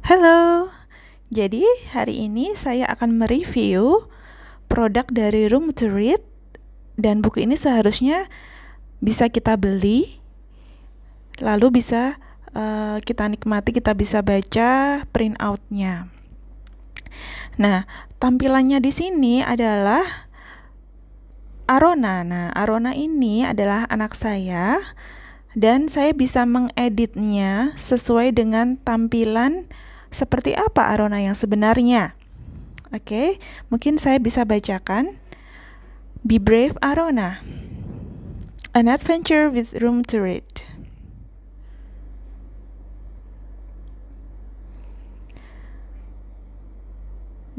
Halo, jadi hari ini saya akan mereview produk dari Room to Read, dan buku ini seharusnya bisa kita beli, lalu bisa kita nikmati, kita bisa baca print out-nya. Nah, tampilannya di sini adalah Arona. Nah, Arona ini adalah anak saya, dan saya bisa mengeditnya sesuai dengan tampilan seperti apa Arona yang sebenarnya. Oke, mungkin saya bisa bacakan. Be Brave Arona, an adventure with Room to Read.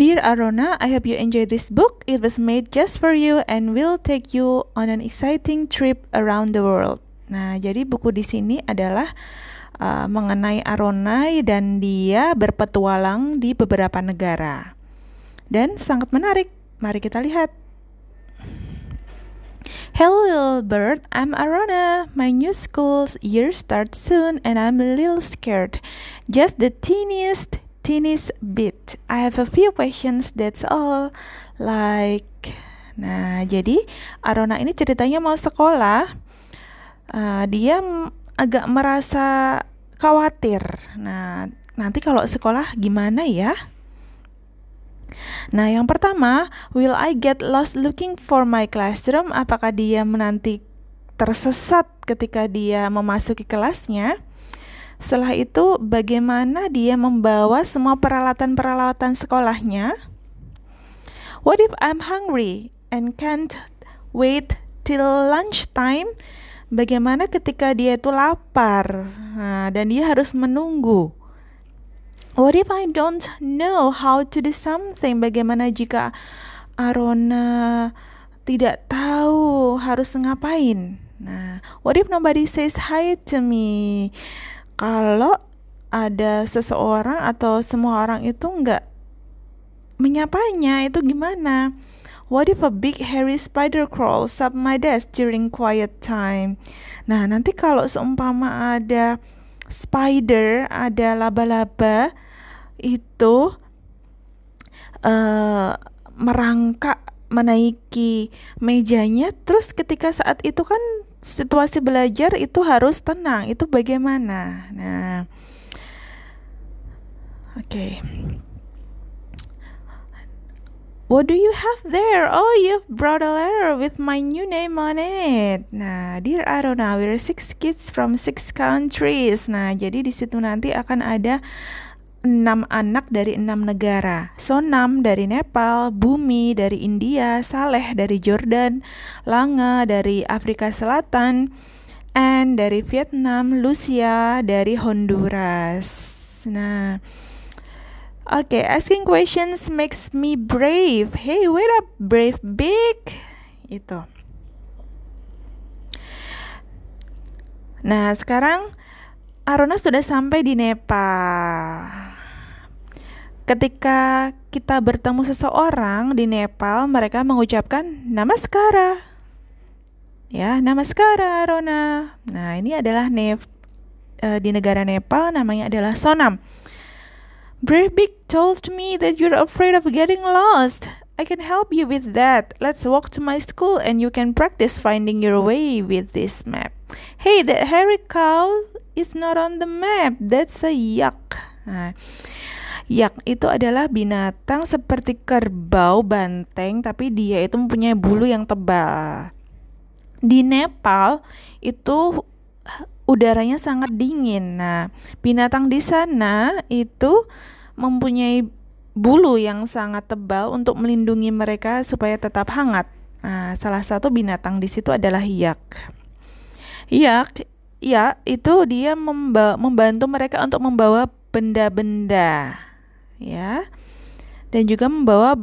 Dear Arona, I hope you enjoy this book. It was made just for you and will take you on an exciting trip around the world. Nah, jadi buku di sini adalah mengenai Arona, dan dia berpetualang di beberapa negara. Dan sangat menarik. Mari kita lihat. Hello little bird, I'm Arona. My new school year starts soon and I'm a little scared. Just the teeniest bit. I have a few questions, that's all. Nah, jadi Arona ini ceritanya mau sekolah. Dia agak merasa khawatir. Nah, nanti kalau sekolah gimana ya? Nah, yang pertama, will I get lost looking for my classroom? Apakah dia nanti tersesat ketika dia memasuki kelasnya? Setelah itu, bagaimana dia membawa semua peralatan-peralatan sekolahnya? What if I'm hungry and can't wait till lunchtime? Bagaimana ketika dia itu lapar, dan dia harus menunggu? What if I don't know how to do something? Bagaimana jika Arona tidak tahu harus ngapain? Nah, what if nobody says hi to me? Kalau ada seseorang atau semua orang itu nggak menyapanya, itu gimana? What if a big hairy spider crawls up my desk during quiet time? Nah, nanti kalau seumpama ada spider, ada laba-laba itu merangkak menaiki mejanya, terus ketika saat itu kan situasi belajar itu harus tenang, itu bagaimana? Nah, oke. What do you have there? Oh, you've brought a letter with my new name on it. Nah, dear Arona, we're 6 kids from 6 countries. Nah, jadi di situ nanti akan ada 6 anak dari 6 negara. Sonam dari Nepal, Bumi dari India, Saleh dari Jordan, Langa dari Afrika Selatan, Anne dari Vietnam, Lucia dari Honduras. Nah, okay, asking questions makes me brave. Hey, wait up, brave big. Itu. Nah, sekarang Arona sudah sampai di Nepal. Ketika kita bertemu seseorang di Nepal, mereka mengucapkan Namaskara. Ya, Namaskara Arona. Nah, ini adalah di negara Nepal, namanya adalah Sonam. Breivik told me that you're afraid of getting lost. I can help you with that. Let's walk to my school and you can practice finding your way with this map. Hey, that hairy cow is not on the map. That's a yak. Nah, yak itu adalah binatang seperti kerbau, banteng, tapi dia itu mempunyai bulu yang tebal. Di Nepal itu udaranya sangat dingin. Nah, binatang di sana itu mempunyai bulu yang sangat tebal untuk melindungi mereka supaya tetap hangat. Nah, salah satu binatang di situ adalah yak. Yak, ya, itu dia membantu mereka untuk membawa benda-benda, ya, dan juga membawa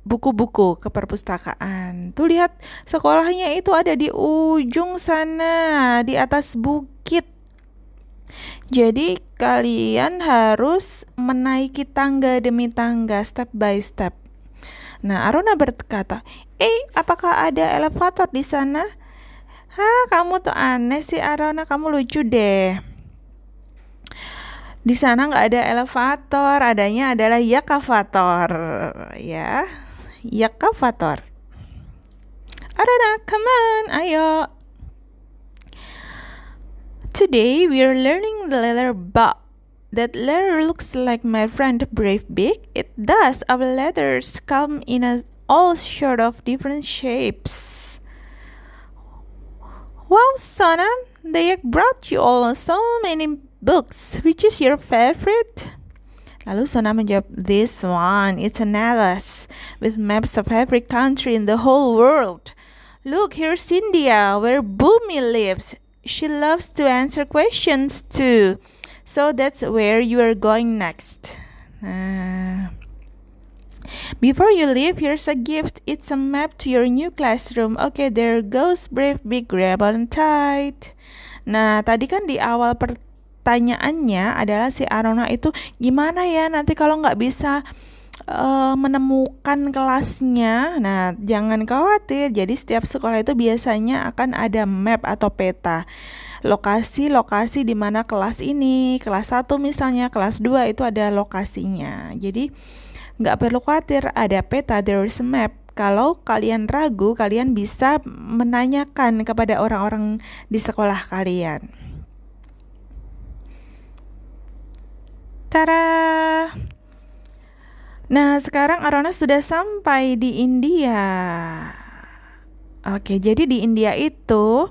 buku-buku ke perpustakaan. Tuh lihat, sekolahnya itu ada di ujung sana, di atas bukit. Jadi kalian harus menaiki tangga demi tangga, step by step. Nah, Arona berkata, apakah ada elevator di sana? Kamu tuh aneh sih Arona, kamu lucu deh. Di sana nggak ada elevator, adanya adalah yakavator, ya, yakavator. Arona, come on, ayo. Today we are learning the letter B. That letter looks like my friend Brave Big. It does. Our letters come in all sort of different shapes. Wow, Sona, they brought you all so many books. Which is your favorite? Lalu Sona menjawab, this one. It's an atlas with maps of every country in the whole world. Look, here's India, where Bhumi lives. She loves to answer questions too. So that's where you are going next. Before you leave, here's a gift. It's a map to your new classroom. Okay, there goes Brave Big, grab on tight. Nah, tadi kan di awal pertanyaannya adalah si Arona itu gimana ya nanti kalau nggak bisa menemukan kelasnya. Nah, jangan khawatir. Jadi setiap sekolah itu biasanya akan ada map atau peta. Lokasi-lokasi di mana kelas ini, kelas 1 misalnya, kelas 2 itu ada lokasinya. Jadi nggak perlu khawatir, ada peta, there is a map. Kalau kalian ragu, kalian bisa menanyakan kepada orang-orang di sekolah kalian. Tada! Nah, sekarang Arona sudah sampai di India. Oke, jadi di India itu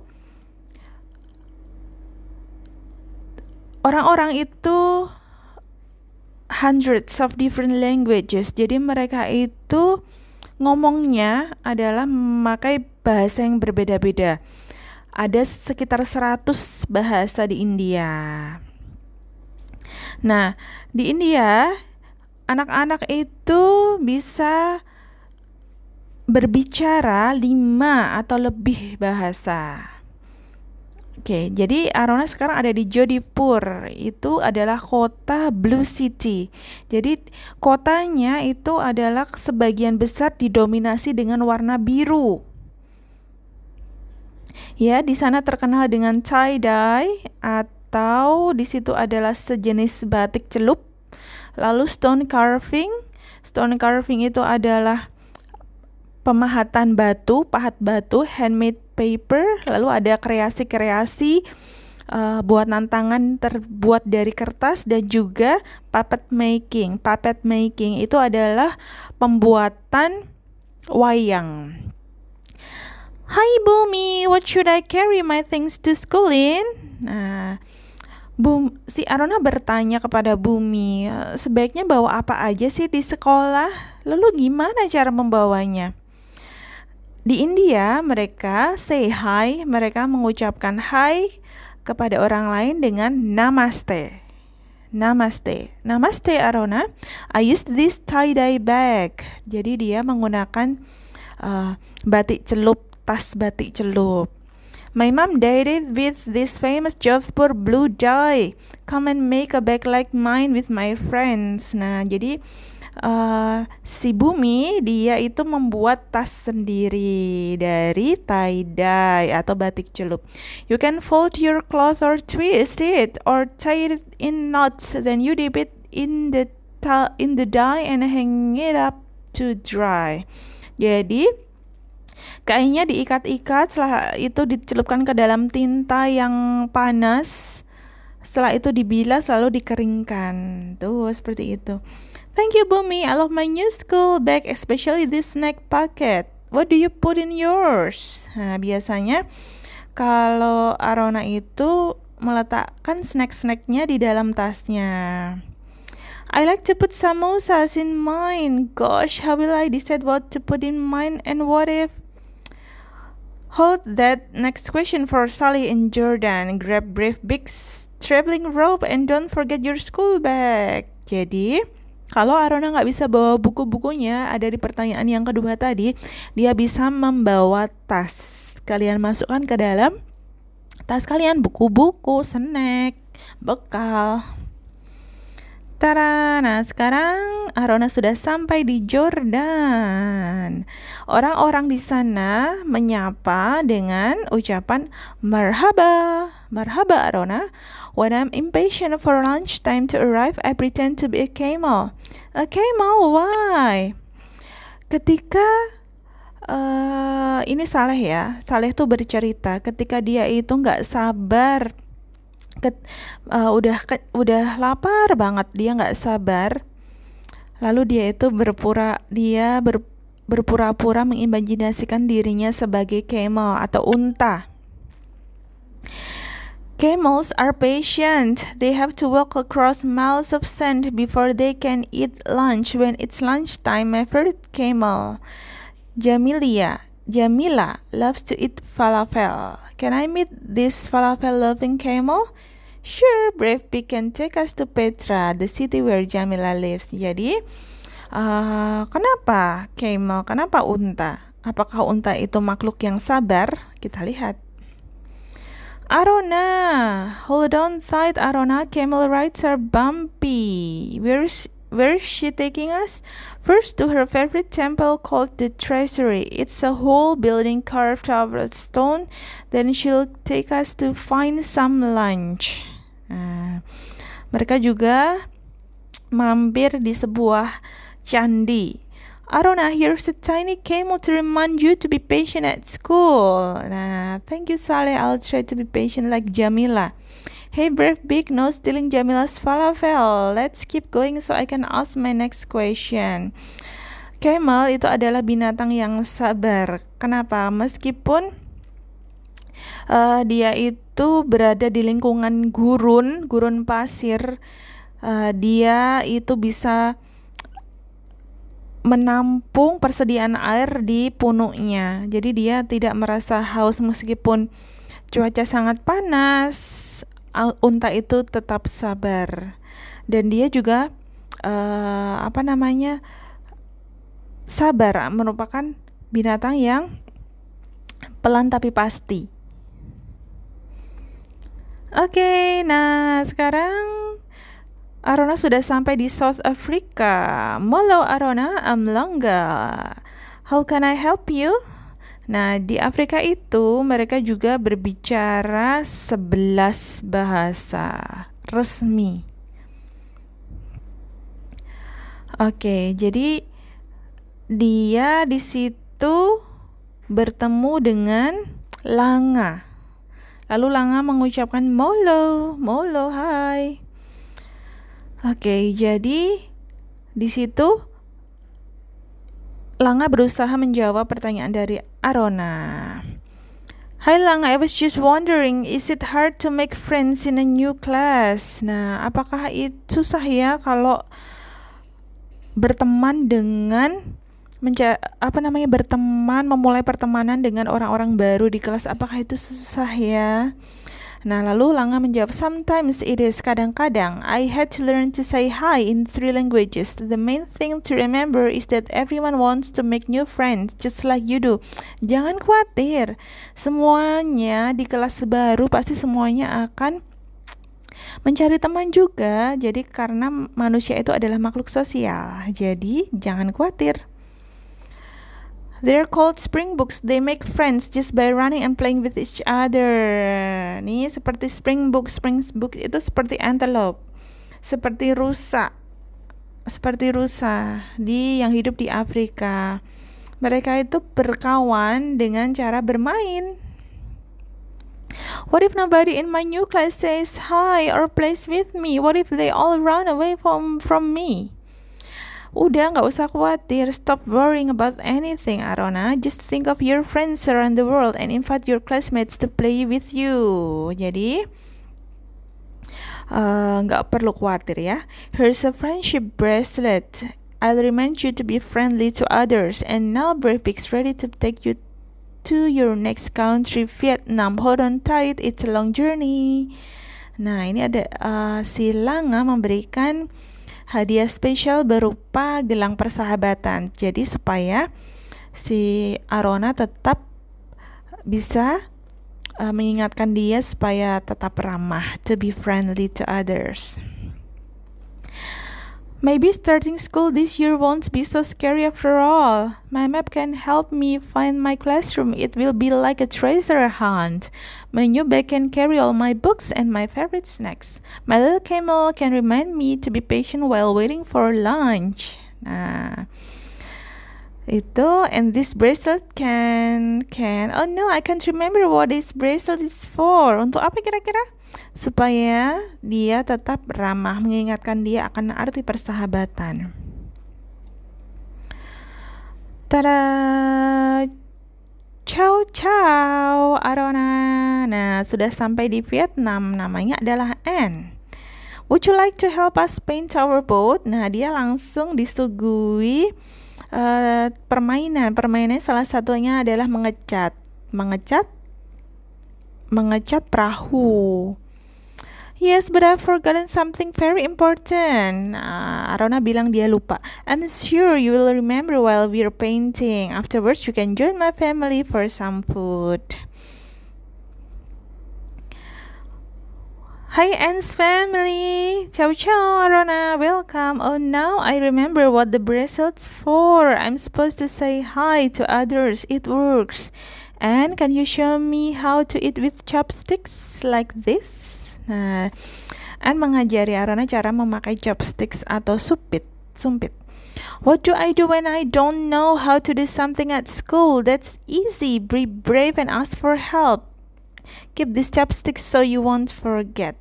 orang-orang itu hundreds of different languages. Jadi mereka itu ngomongnya adalah memakai bahasa yang berbeda-beda. Ada sekitar 100 bahasa di India. Nah, di India anak-anak itu bisa berbicara 5 atau lebih bahasa. Oke, jadi Arona sekarang ada di Jodhpur. Itu adalah kota Blue City. Jadi kotanya itu adalah sebagian besar didominasi dengan warna biru. Ya, di sana terkenal dengan tie-dye atau di situ adalah sejenis batik celup. Lalu stone carving. Stone carving itu adalah pemahatan batu, pahat batu, handmade paper. Lalu ada kreasi-kreasi buatan tangan terbuat dari kertas dan juga puppet making. Puppet making itu adalah pembuatan wayang. Hi Bhumi, what should I carry my things to school in? Nah, si Arona bertanya kepada Bhumi, sebaiknya bawa apa aja sih di sekolah? Lalu gimana cara membawanya? Di India mereka say hi, mereka mengucapkan hi kepada orang lain dengan namaste. Namaste. Namaste Arona. I used this tie-dye bag. Jadi dia menggunakan batik celup, tas batik celup. My mom dyed it with this famous Jodhpur blue dye. Come and make a bag like mine with my friends. Nah, jadi si Bhumi dia itu membuat tas sendiri dari tie-dye atau batik celup. You can fold your cloth or twist it or tie it in knots. Then you dip it in the dye and hang it up to dry. Jadi kainnya diikat-ikat, setelah itu dicelupkan ke dalam tinta yang panas. Setelah itu dibilas lalu dikeringkan. Tuh, seperti itu. Thank you Bhumi, I love my new school bag, especially this snack pocket. What do you put in yours? Nah, biasanya kalau Arona itu meletakkan snack-snacknya di dalam tasnya. I like to put samosas in mine. Gosh, how will I decide what to put in mine and what if? Hold that, next question for Sally in Jordan. Grab Brave Big's traveling rope and don't forget your school bag. Jadi, kalau Arona nggak bisa bawa buku-bukunya, ada di pertanyaan yang kedua tadi, dia bisa membawa tas. Kalian masukkan ke dalam tas kalian buku-buku, snack, bekal. Tara, nah sekarang Arona sudah sampai di Jordan. Orang-orang di sana menyapa dengan ucapan marhaba. Marhaba Arona. When I'm impatient for lunchtime to arrive, I pretend to be a camel. A camel, why? Ketika ini Saleh ya. Saleh tuh bercerita ketika dia itu nggak sabar. Udah lapar banget, dia nggak sabar, lalu dia itu berpura-pura mengimajinasikan dirinya sebagai camel atau unta. Camels are patient. They have to walk across miles of sand before they can eat lunch. When it's lunchtime, my favorite camel, Jamila loves to eat falafel. Can I meet this falafel-loving camel? Sure, brave pig can take us to Petra, the city where Jamila lives. Jadi, kenapa camel? Kenapa unta? Apakah unta itu makhluk yang sabar? Kita lihat. Arona, hold on tight, Arona. Camel rides are bumpy. Where's she taking us? First to her favorite temple called the Treasury. It's a whole building carved out of stone. Then she'll take us to find some lunch. Mereka juga mampir di sebuah candi. Arona, here's a tiny camel to remind you to be patient at school. Nah, thank you Saleh. I'll try to be patient like Jamila. Hey brave big, no stealing Jamila's falafel. Let's keep going so I can ask my next question. Camel itu adalah binatang yang sabar. Kenapa? Meskipun dia itu berada di lingkungan gurun pasir, dia itu bisa menampung persediaan air di punuknya. Jadi dia tidak merasa haus meskipun cuaca sangat panas. Unta itu tetap sabar, dan dia juga sabar, merupakan binatang yang pelan tapi pasti. Oke, nah sekarang Arona sudah sampai di South Africa. Molo Arona, I'm Langa. How can I help you? Nah, di Afrika itu mereka juga berbicara 11 bahasa resmi. Oke, jadi dia di situ bertemu dengan Langa. Lalu Langa mengucapkan molo, hai. Oke, jadi di situ Langa berusaha menjawab pertanyaan dari Arona. Hi Langa, I was just wondering, is it hard to make friends in a new class? Nah, apakah itu susah ya kalau berteman dengan memulai pertemanan dengan orang-orang baru di kelas? Apakah itu susah ya? Nah, lalu Langa menjawab, sometimes it is, kadang-kadang. I had to learn to say hi in 3 languages. The main thing to remember is that everyone wants to make new friends, just like you do. Jangan khawatir, semuanya di kelas baru pasti semuanya akan mencari teman juga. Jadi karena manusia itu adalah makhluk sosial, jadi jangan khawatir. They're called springboks. They make friends just by running and playing with each other. Nih seperti springbook. Springbook itu seperti antelope, seperti rusa yang hidup di Afrika. Mereka itu berkawan dengan cara bermain. What if nobody in my new class says hi or plays with me? What if they all run away from me? Udah, gak usah khawatir. Stop worrying about anything, Arona. Just think of your friends around the world and invite your classmates to play with you. Jadi, gak perlu khawatir ya. Here's a friendship bracelet. I'll remind you to be friendly to others. And now Brave Pig's ready to take you to your next country, Vietnam. Hold on tight, it's a long journey. Nah, ini ada si Langa memberikan hadiah spesial berupa gelang persahabatan. Jadi supaya si Arona tetap bisa mengingatkan dia supaya tetap ramah, to be friendly to others. Maybe starting school this year won't be so scary after all. My map can help me find my classroom. It will be like a treasure hunt. My new bag can carry all my books and my favorite snacks. My little camel can remind me to be patient while waiting for lunch. Nah, itu. And this bracelet can oh no, I can't remember what this bracelet is for. Untuk apa kira-kira? Supaya dia tetap ramah, mengingatkan dia akan arti persahabatan. Tada! Ciao ciao Arona. Nah, sudah sampai di Vietnam, namanya adalah Anne. Would you like to help us paint our boat? Nah, dia langsung disuguhi permainan. Permainannya salah satunya adalah mengecat perahu. Yes, but I've forgotten something very important. Arona bilang dia lupa. I'm sure you will remember while we're painting. Afterwards, you can join my family for some food. Hi, Anne's family. Ciao, ciao, Arona. Welcome. Oh, now I remember what the bracelet's for. I'm supposed to say hi to others. It works. And can you show me how to eat with chopsticks like this? Nah, Anne mengajari Arona cara memakai chopsticks atau sumpit. What do I do when I don't know how to do something at school? That's easy. Be brave and ask for help. Keep these chopsticks so you won't forget.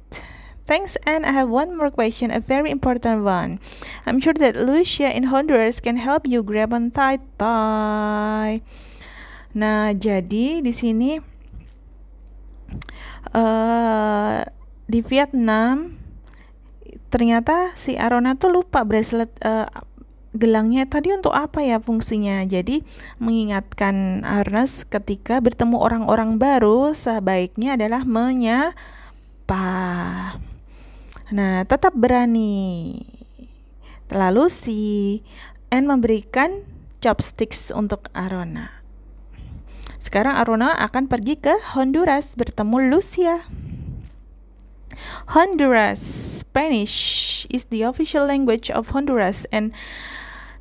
Thanks, Anne. I have one more question, a very important one. I'm sure that Lucia in Honduras can help you grab on tight. Bye. Nah, jadi di sini di Vietnam ternyata si Arona tuh lupa bracelet gelangnya tadi untuk apa ya fungsinya. Jadi mengingatkan Arona ketika bertemu orang-orang baru sebaiknya adalah menyapa. Nah, tetap berani. Lalu si Anne memberikan chopsticks untuk Arona. Sekarang Arona akan pergi ke Honduras bertemu Lucia. Honduras Spanish is the official language of Honduras and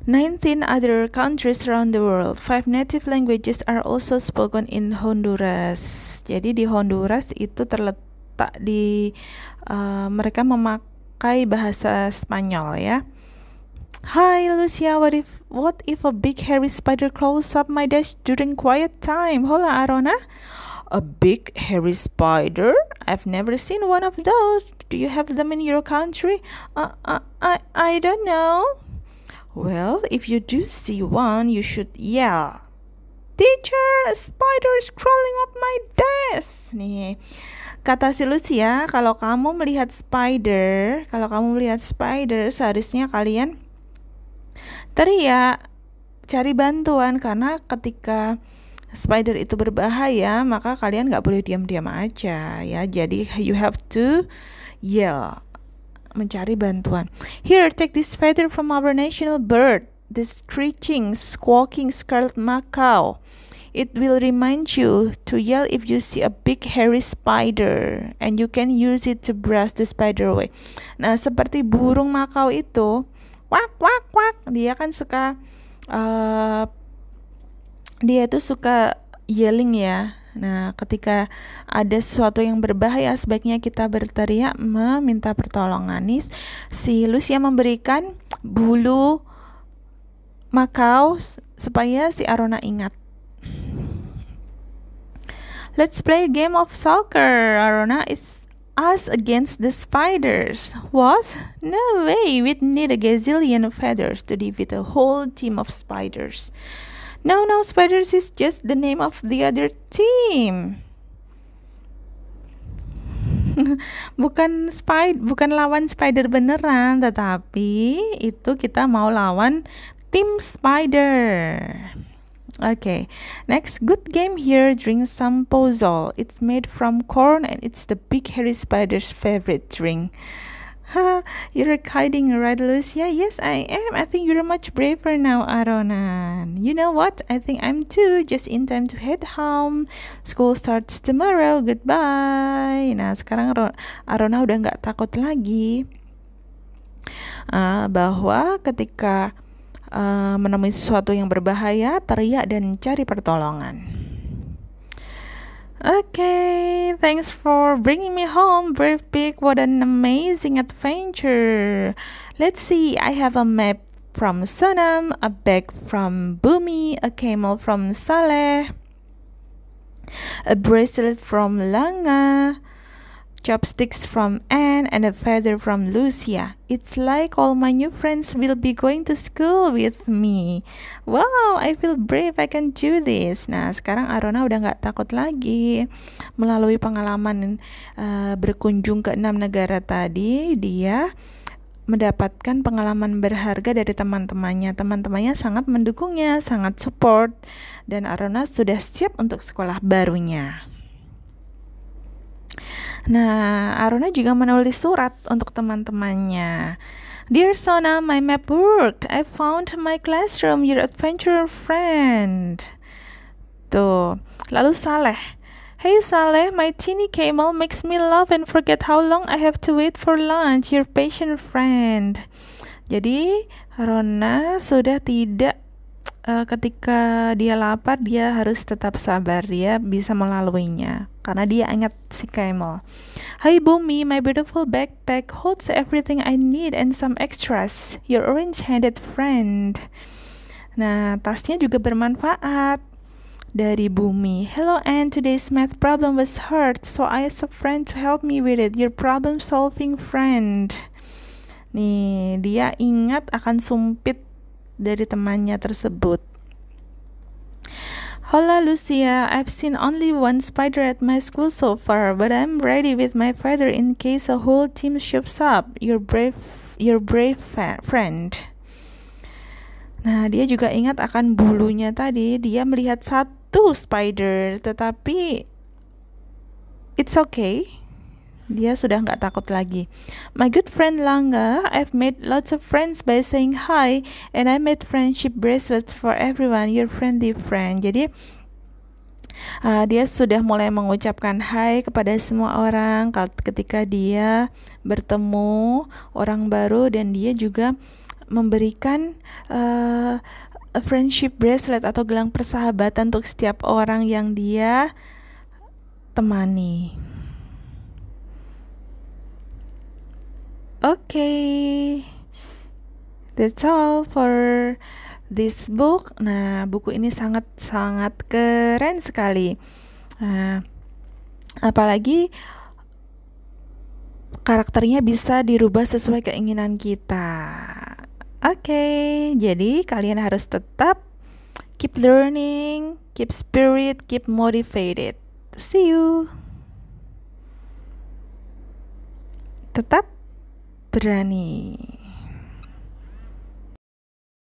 19 other countries around the world. 5 native languages are also spoken in Honduras. Jadi di Honduras itu terletak di mereka memakai bahasa Spanyol ya. Hi Lucia, what if a big hairy spider crawls up my desk during quiet time? Hola Arona. A big hairy spider? I've never seen one of those. Do you have them in your country? I don't know. Well, if you do see one, you should yell. Teacher, a spider is crawling up my desk. Nih, kata si Lucia, kalau kamu melihat spider, seharusnya kalian teriak, cari bantuan, karena ketika spider itu berbahaya, maka kalian nggak boleh diam-diam aja ya. Jadi you have to yell, mencari bantuan. Here, take this feather from our national bird, the screeching, squawking scarlet macaw. It will remind you to yell if you see a big hairy spider, and you can use it to brush the spider away. Nah, seperti burung makau itu, wak wak wak, dia kan suka dia itu suka yelling ya. Nah, ketika ada sesuatu yang berbahaya, sebaiknya kita berteriak meminta pertolongan. Nih, si Lucia memberikan bulu makau supaya si Arona ingat. Let's play a game of soccer. Arona is us against the spiders. What? No way. We'd need a gazillion of feathers to defeat a whole team of spiders. No, spiders is just the name of the other team. bukan lawan spider beneran, tetapi itu kita mau lawan tim spider. Okay, next good game here. Drink some pozol. It's made from corn and it's the big hairy spider's favorite drink. You're kidding, right, Lucia? Yes, I am. I think you're much braver now, Arona. You know what? I think I'm too. Just in time to head home. School starts tomorrow. Goodbye. Nah, sekarang Arona udah nggak takut lagi. bahwa ketika menemui sesuatu yang berbahaya, teriak dan cari pertolongan. Okay, thanks for bringing me home, Brave Pig. What an amazing adventure. Let's see, I have a map from Sonam, a bag from Bumi, a camel from Saleh, a bracelet from Langa, chopsticks from Anne, and a feather from Lucia. It's like all my new friends will be going to school with me. Wow, I feel brave, I can do this. Nah, sekarang Arona udah gak takut lagi. Melalui pengalaman berkunjung ke 6 negara tadi, dia mendapatkan pengalaman berharga dari teman-temannya. Teman-temannya sangat mendukungnya, sangat support, dan Arona sudah siap untuk sekolah barunya. Nah, Arona juga menulis surat untuk teman-temannya. Dear Sona, my map worked. I found my classroom, your adventurer friend. Tuh. Lalu Saleh. Hey Saleh, my teeny camel makes me laugh and forget how long I have to wait for lunch, your patient friend. Jadi, Rona sudah tidak ketika dia lapar, dia harus tetap sabar, dia bisa melaluinya karena dia ingat si camel. Hi Bumi, my beautiful backpack holds everything I need and some extras, your orange-handed friend. Nah, tasnya juga bermanfaat. Dari Bumi. Hello Anne, today's math problem was hard, so I asked a friend to help me with it, your problem-solving friend. Nih, dia ingat akan sumpit dari temannya tersebut. Hola Lucia, I've seen only one spider at my school so far, but I'm ready with my feather in case a whole team shows up. Your brave friend. Nah, dia juga ingat akan bulunya tadi. Dia melihat satu spider, tetapi it's okay. Dia sudah nggak takut lagi. My good friend Langa, I've made lots of friends by saying hi, and I made friendship bracelets for everyone, your friendly friend. Jadi dia sudah mulai mengucapkan hai kepada semua orang ketika dia bertemu orang baru, dan dia juga memberikan a friendship bracelet atau gelang persahabatan untuk setiap orang yang dia temani. Okay, that's all for this book. Nah, buku ini sangat-sangat keren sekali. Apalagi karakternya bisa dirubah sesuai keinginan kita. Oke, jadi kalian harus tetap keep learning, keep spirit, keep motivated. See you. Tetap berani.